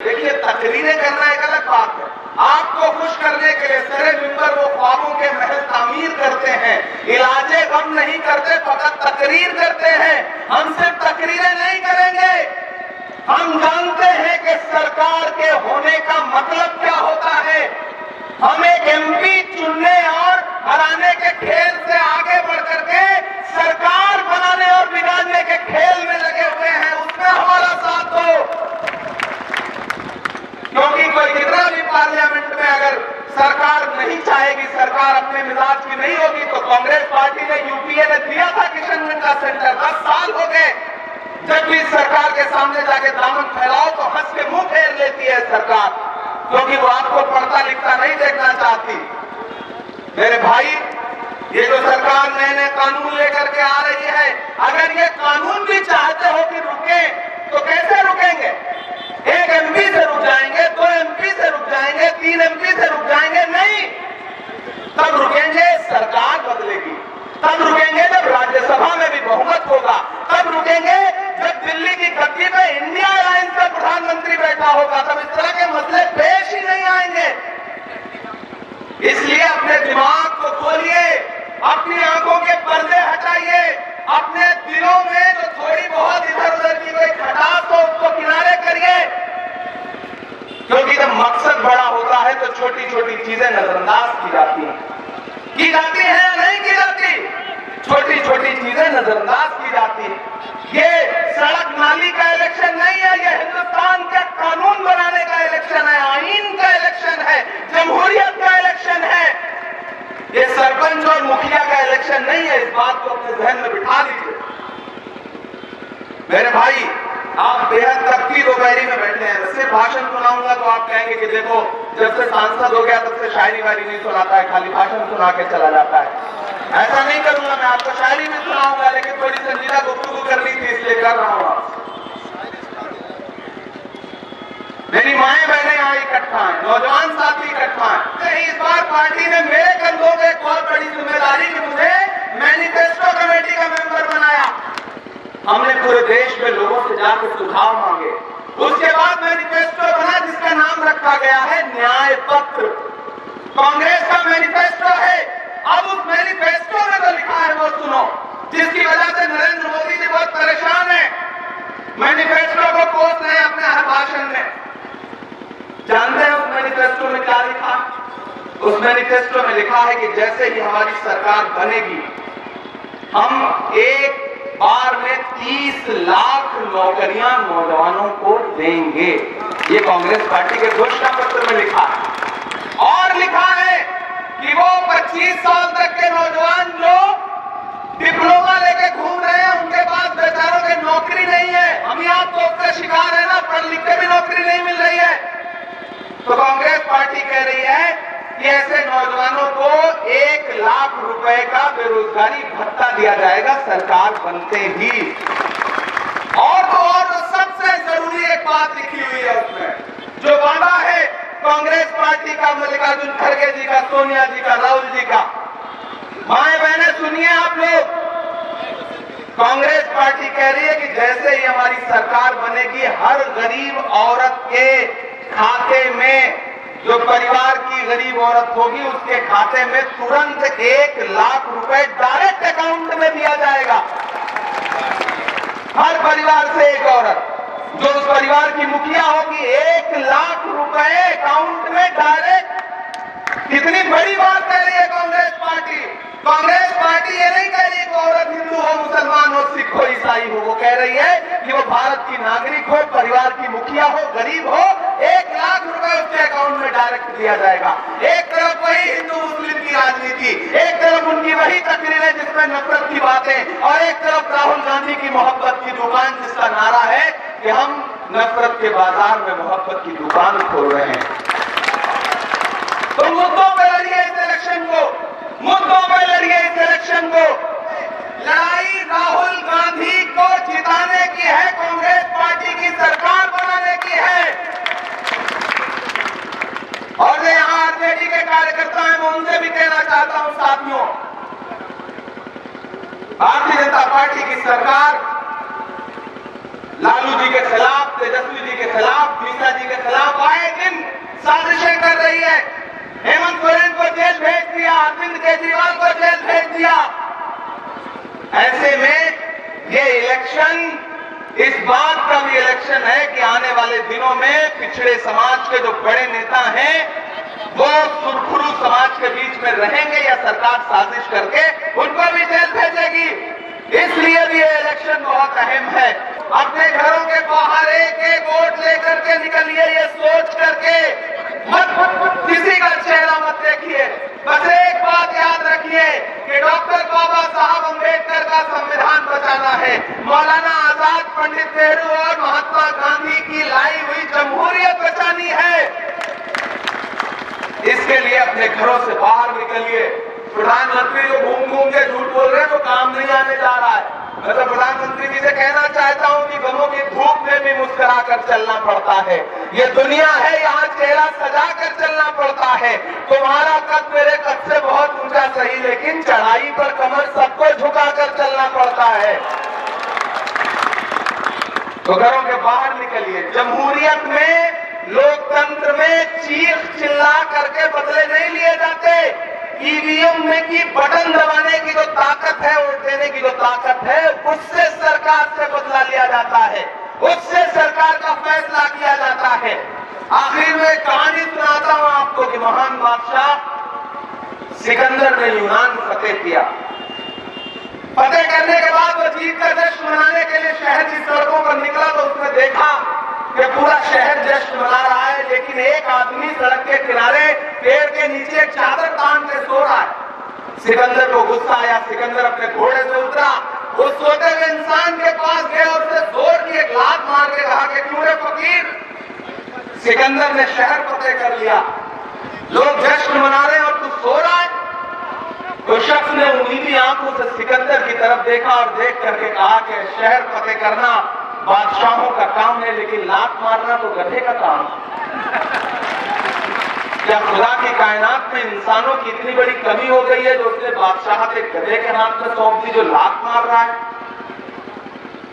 देखिए, तकरीरें करना एक अलग बात है। आपको खुश करने के लिए सरे मिंबर वो ख्वाबों के महल तामीर करते हैं, इलाजे गम नहीं करते, फकत तकरीर करते हैं। हम सिर्फ तकरीरें नहीं करेंगे, हम जानते हैं कि सरकार के होने का मतलब क्या होता है। हम एक एमपी चुनने और हराने के खेल से आगे बढ़ करके सरकार बनाने और बिगाड़ने के खेल में लगे हुए हैं। उसमें हमारा साथ दो, क्योंकि कोई कितना भी पार्लियामेंट में अगर सरकार नहीं चाहेगी, सरकार अपने मिजाज की नहीं होगी, तो कांग्रेस पार्टी ने यूपीए ने दिया था किशनगंज का सेंटर, 10 साल हो गए। जब भी सरकार के सामने जाके दामन फैलाओ तो हंस के मुंह फेर लेती है सरकार, क्योंकि वो आपको पढ़ता लिखता नहीं देखना चाहती। मेरे भाई, ये जो सरकार नए नए कानून लेकर के आ रही है, अगर ये कानून भी चाहते हो कि रुके तो कैसे रुकेंगे? एक एमपी से रुक जाएंगे, 2 एमपी से रुक जाएंगे, 3 एमपी से रुक जाएंगे? नहीं, तब रुकेंगे सरकार बदलेगी, तब रुकेंगे जब राज्यसभा में भी बहुमत होगा, तब रुकेंगे जब दिल्ली की गद्दी पे इंडिया अलायंस का प्रधानमंत्री बैठा होगा, तब इस तरह के मसले पेश ही नहीं आएंगे। इसलिए अपने दिमाग को खोलिए, अपनी आंखों के पर्दे हटाइए, अपने दिलों में जो थोड़ी बहुत इधर उधर की कोई खटास हो उसको किनारे करिए, क्योंकि जब मकसद बड़ा होता है तो छोटी छोटी चीजें नजरअंदाज की जाती हैं या नहीं की जाती? छोटी छोटी चीजें नजरअंदाज की जाती है। ये सड़क नाली का इलेक्शन नहीं है, ये हिंदुस्तान के कानून बनाने का इलेक्शन है, आईन का इलेक्शन है, जमहूरियत का इलेक्शन है। ये सरपंच और मुखिया का इलेक्शन नहीं है, इस बात को अपने जहन में बिठा लीजिए। मेरे भाई, आप बेहद तकती दोपहरी में बैठे हैं, सिर्फ भाषण सुनाऊंगा तो आप कहेंगे कि देखो, जब से सांसद हो गया तब से शायरी वायरी नहीं सुनाता है, खाली भाषण सुना के चला जाता है। ऐसा नहीं करूंगा, मैं आपको शायरी भी सुनाऊंगा, लेकिन थोड़ी संजीदा गुफ्तगू करनी थी इसलिए कर रहा हूं। मेरी माएं बहनें यहाँ इकट्ठा हैं, नौजवान साथी इकट्ठा हैं। इस बार पार्टी ने मेरे कंधों पे एक बहुत बड़ी जिम्मेदारी कि मुझे मैनिफेस्टो कमेटी का मेंबर बनाया। हमने पूरे देश में लोगों से जाकर सुझाव मांगे, उसके बाद मैनिफेस्टो बना जिसका नाम रखा गया है न्याय पत्र। कांग्रेस का मैनिफेस्टो है। अब उस मैनिफेस्टो में जो लिखा है वो सुनो, जिसकी वजह से नरेंद्र मोदी जी बहुत परेशान है। मैनिफेस्टो को कोस रहे अपने हर भाषण में। जानते हैं उस मैनिफेस्टो में क्या लिखा? उस मैनिफेस्टो में लिखा है कि जैसे ही हमारी सरकार बनेगी, हम एक बार में 30 लाख नौकरियां नौजवानों को देंगे। ये कांग्रेस पार्टी के घोषणा पत्र में लिखा है। और लिखा है कि वो 25 साल तक के नौजवान जो डिप्लोमा लेके घूम रहे हैं, उनके पास बेचारों के नौकरी नहीं है। हम यहाँ तो उसका शिकार है ना, पढ़ लिख के भी नौकरी नहीं मिल रही है। तो कांग्रेस पार्टी कह रही है कि ऐसे नौजवानों को 1 लाख रुपए का बेरोजगारी भत्ता दिया जाएगा सरकार बनते ही। और तो और सबसे जरूरी एक बात लिखी हुई है उसमें, जो वादा है कांग्रेस पार्टी का, मल्लिकार्जुन खड़गे जी का, सोनिया जी का, राहुल जी का। माएं बहनें सुनिए आप लोग, कांग्रेस पार्टी कह रही है कि जैसे ही हमारी सरकार बनेगी, हर गरीब औरत के खाते में, जो परिवार की गरीब औरत होगी उसके खाते में तुरंत 1 लाख रुपए डायरेक्ट अकाउंट में दिया जाएगा। हर परिवार से एक औरत, जो उस परिवार की मुखिया होगी, 1 लाख रुपए अकाउंट में डायरेक्ट। कितनी बड़ी बात कह रही है कांग्रेस पार्टी। कांग्रेस पार्टी ये नहीं कह रही कि औरत हिंदू हो, मुसलमान हो, सिख हो, ईसाई हो। वो कह रही है कि वो भारत की नागरिक हो, परिवार की मुखिया हो, गरीब हो, 1 लाख रुपए उसके अकाउंट में डायरेक्ट दिया जाएगा। एक तरफ वही हिंदू मुस्लिम की राजनीति, एक तरफ उनकी वही तकरीरें जिसमें नफरत की बातें, और एक तरफ राहुल गांधी की मोहब्बत की दुकान, जिसका नारा है कि हम नफरत के बाजार में मोहब्बत की दुकान खोल रहे हैं। तो मुद्दों पर लड़िए इस इलेक्शन को, मुद्दों पर लड़िए इस इलेक्शन को। लड़ाई राहुल गांधी को जिताने की है, कांग्रेस पार्टी की सरकार बनाने की है। और जो यहाँ आरजेडी के कार्यकर्ता हैं, मैं उनसे भी कहना चाहता हूं, साथियों, भारतीय जनता पार्टी की सरकार लालू जी के खिलाफ, तेजस्वी जी के खिलाफ, मीसा जी के खिलाफ आए दिन साजिशें कर रही है। हेमंत सोरेन को जेल भेज दिया, अरविंद केजरीवाल को जेल भेज दिया। ऐसे में ये इलेक्शन इस बात का भी इलेक्शन है कि आने वाले दिनों में पिछड़े समाज के जो बड़े नेता हैं वो सुरखुरू समाज के बीच में रहेंगे या सरकार साजिश करके उनको भी जेल भेजेगी। इसलिए भी ये इलेक्शन बहुत अहम है। अपने घरों के बाहर एक एक वोट लेकर के निकलिए, ये सोच करके मत किसी का चेहरा मत देखिए। बस एक बात याद रखिए कि डॉक्टर बाबा साहब अम्बेडकर का संविधान बचाना है, मौलाना आजाद, पंडित नेहरू और महात्मा गांधी की लाई हुई जमहूरियत बचानी है। इसके लिए अपने घरों से बाहर निकलिए। प्रधानमंत्री जो घूम घूम के झूठ बोल रहे हैं वो काम नहीं आने जा रहा है। मैं तो प्रधानमंत्री जी से कहना चाहता हूं कि गमों की धूप में भी मुस्कुरा कर चलना पड़ता है। ये दुनिया है, यहाँ चेहरा सजा कर चलना पड़ता है। तुम्हारा कद मेरे कद से बहुत ऊंचा सही, लेकिन चढ़ाई पर कमर सबको झुका कर चलना पड़ता है। तो घरों के बाहर निकलिए। जमहूरियत में, लोकतंत्र में चीख चिल्ला करके बदले नहीं लिए जाते। ईवीएम में की बटन दबाने की जो ताकत है, वोट देने की जो ताकत है, उससे सरकार से बदला लिया जाता है, उससे सरकार का फैसला किया जाता है। आखिर में कहानी सुनाता हूं आपको कि महान बादशाह सिकंदर ने यूनान फतेह किया। फतेह करने के बाद वो जीत का जश्न मनाने के लिए शहर की सड़कों पर निकला तो उसने देखा कि पूरा शहर जश्न मना रहा है, लेकिन एक आदमी सड़क के किनारे पेड़ के नीचे एक चादर तान के सो रहा है। सिकंदर को गुस्सा आया। सिकंदर अपने घोड़े से उतरा, उस सोते हुए इंसान के पास गया, उससे जोर की एक लात मार के कहा कि क्यों रे फकीर, सिकंदर ने शहर फतेह कर लिया, लोग जश्न मना रहे हैं और तू सो रहा है। तो शख्स ने उम्मीदी आंखों से सिकंदर की तरफ देखा और देख करके कहा कि शहर फतेह करना बादशाहों का काम है, लेकिन लात मारना तो गधे का काम है। क्या खुदा की कायनात में इंसानों की इतनी बड़ी कमी हो गई है जो उसने बादशाहत एक गधे के हाथ में सौंप दी जो लात मार रहा है?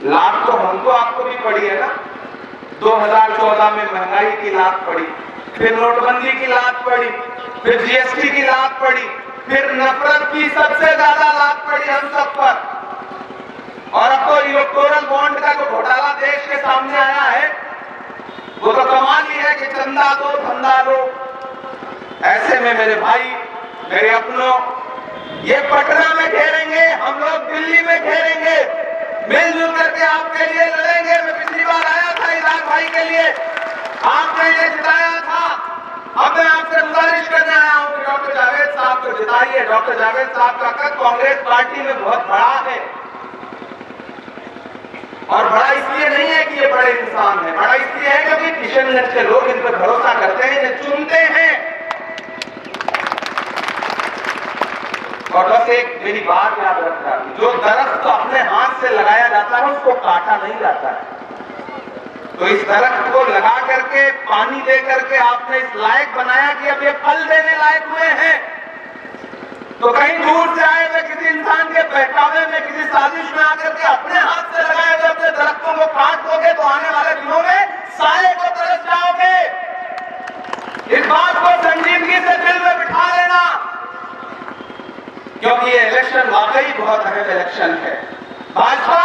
लात तो हमको आपको भी पड़ी है ना। 2014 में महंगाई की लात पड़ी, फिर नोटबंदी की लात पड़ी, फिर जीएसटी की लात पड़ी, फिर नफरत की सबसे ज्यादा लात पड़ी हम सब पर। और अब तो इलेक्टोरल बॉन्ड का जो घोटाला देश के सामने आया है वो तो कमाल ही है कि चंदा दो धंधा दो। ऐसे में मेरे भाई, मेरे अपनों, ये पटना में घेरेंगे, हम लोग दिल्ली में घेरेंगे, मिलजुल करके आपके लिए लड़ेंगे। मैं पिछली बार आया था इराक भाई के लिए, आपने ये जिताया था। अब मैं आपसे गुजारिश करने आया हूं कि डॉक्टर जावेद साहब को जिताइए। डॉक्टर जावेद साहब का कद कांग्रेस पार्टी में बहुत बड़ा है, और बड़ा इसलिए नहीं है कि ये बड़े इंसान है, बड़ा इसलिए है क्योंकि किशनगंज के लोग इन पर भरोसा करते हैं, इन्हें चुनते हैं। और बस एक मेरी बात याद रखना, जो दरख्त अपने हाथ से लगाया जाता है उसको काटा नहीं जाता है। तो इस दरख्त को लगा करके, पानी दे करके आपने इस लायक बनाया कि अब ये फल देने लायक हुए हैं। तो कहीं दूर से आए हुए किसी इंसान के बहकावे में, किसी साजिश में आकर के अपने हाथ से लगाए हुए अपने दरख्तों को काट दोगे तो आने वाले दिनों में साए को तरस जाओगे। इस बात को संजीदगी से दिल में बिठा लेना, क्योंकि ये इलेक्शन वाकई बहुत अहम इलेक्शन है। भाजपा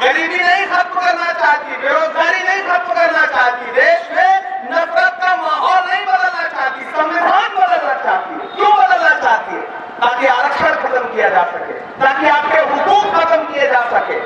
गरीबी नहीं खत्म करना चाहती, बेरोजगारी नहीं खत्म करना चाहती, देश में नफरत का माहौल नहीं बदलना चाहती, संविधान बदलना चाहती है। क्यों बदलना चाहती है? ताकि आरक्षण खत्म किया जा सके, ताकि आपके हुकूक खत्म किए जा सके।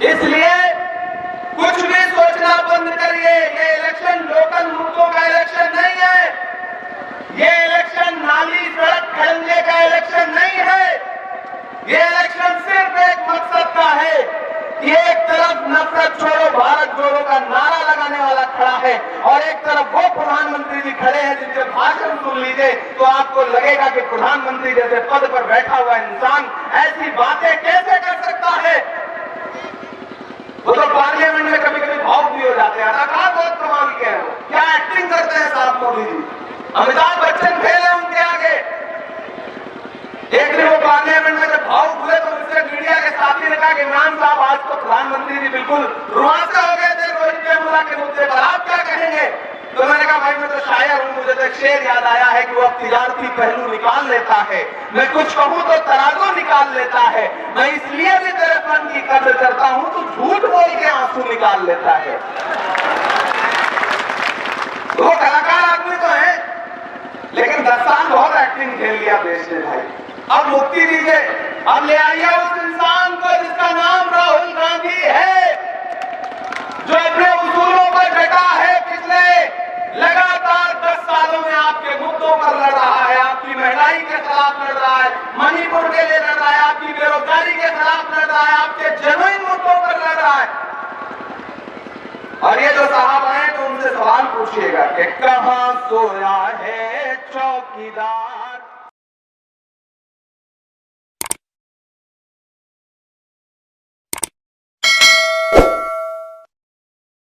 इसलिए कुछ भी सोचना बंद करिए। ये इलेक्शन लोकल मुद्दों का इलेक्शन नहीं है, ये इलेक्शन नाली सड़क खड़ंजे का इलेक्शन नहीं है। ये इलेक्शन सिर्फ एक मकसद का है कि एक तरफ नफरत छोड़ो भारत जोड़ो का नारा लगाने वाला खड़ा है और एक तरफ वो प्रधानमंत्री जी खड़े हैं जिनके भाषण सुन लीजिए तो आपको लगेगा कि प्रधानमंत्री जैसे पद पर बैठा हुआ इंसान ऐसी बातें कैसे कर सकता है। वो तो पार्लियामेंट में कभी कभी भावुक भी हो जाते हैं। अदाकार बहुत कमाल के हैं, क्या एक्टिंग करते हैं साहब मोदी जी। अमिताभ बच्चन फेल है उनके आगे। एक दिन वो पार्लियामेंट में जब भावुक हुए तो उससे मीडिया के साथी ने कहा कि इमरान साहब आज तो प्रधानमंत्री जी बिल्कुल रुआंसे हो गए थे रोहित वेमुला के मुद्दे पर आप क्या कहेंगे? तो मैंने कहा भाई मैं तो शायर हूं, मुझे तो एक शेर याद आया है कि वो अब तिजारती पहलू निकाल लेता है, मैं कुछ कहूं तो तराजू निकाल लेता है, मैं इसलिए भी तेरे फन की कदर करता हूं, तो झूठ बोल के आंसू निकाल लेता है। वो कलाकार आदमी तो है, लेकिन 10 साल बहुत एक्टिंग खेल लिया देश ने भाई। अब मुक्ति दीजिए, अब ले आइए उस इंसान को जिसका नाम राहुल गांधी है, जो अपने उसूलों पर डटा है, पिछले लगातार 10 सालों में आपके मुद्दों पर लड़ रहा है, आपकी महंगाई के खिलाफ लड़ रहा है, मणिपुर के लिए लड़ रहा है, आपकी बेरोजगारी के खिलाफ लड़ रहा है, आपके जेन्युइन मुद्दों पर लड़ रहा है। और ये जो साहब आए तो उनसे सवाल पूछिएगा कि कहां सोया है चौकीदार।